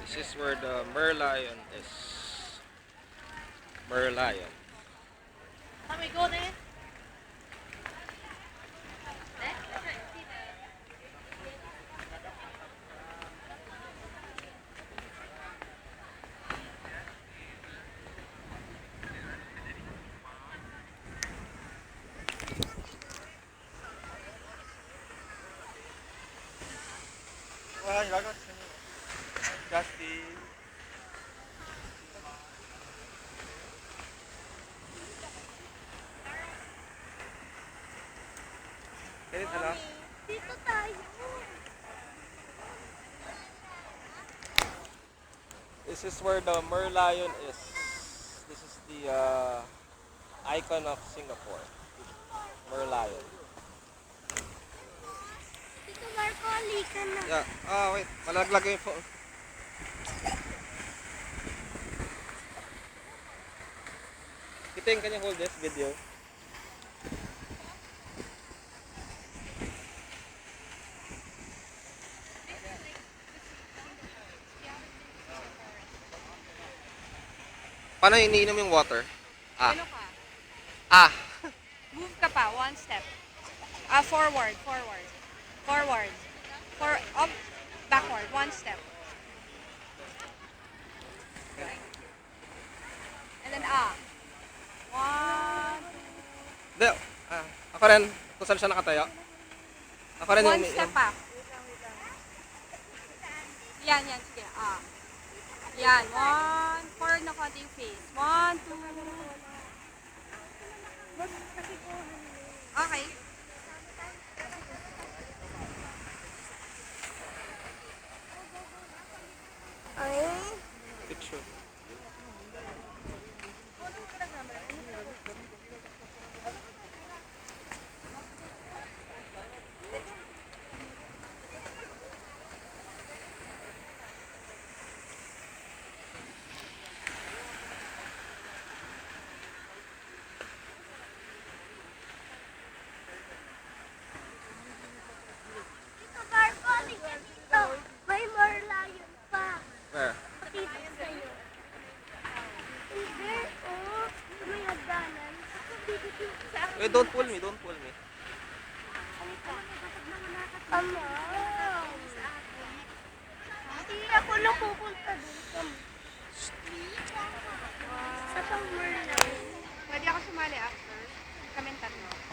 This is where the Merlion is. Merlion. Let me go there. Wala, ilaga sa inyo. Justin. Ganit na lang. Dito tayo. This is where the Merlion is. This is the icon of Singapore. Merlion. Dito Marco, halika na. Yeah. Ah, wait. Malaglag yung phone. Kiting, can you hold this video? Paano iniinom yung water? Ah. Ano ka? Ah. Move ka pa, one step. Forward, forward. Forward. Up, backward, one step. And then One, Hindi. Ah. Ako rin. Kung saan siya nakatayo. Ako rin one yung step pa. Yan, sige. Yan, one, forward na konti yung face. One, two. Okay. Ay. picture. Dito Marco, halika dito. May Merlion pa. Where? Dito sa'yo. Hindi, oh. May hagdanan. Dito sa akin. Wait, don't pull me. Don't pull me. Ama. Hindi ako lang pupunta dun. Sa pang Merlion. Pwede ako sumali after. Kami tatlo.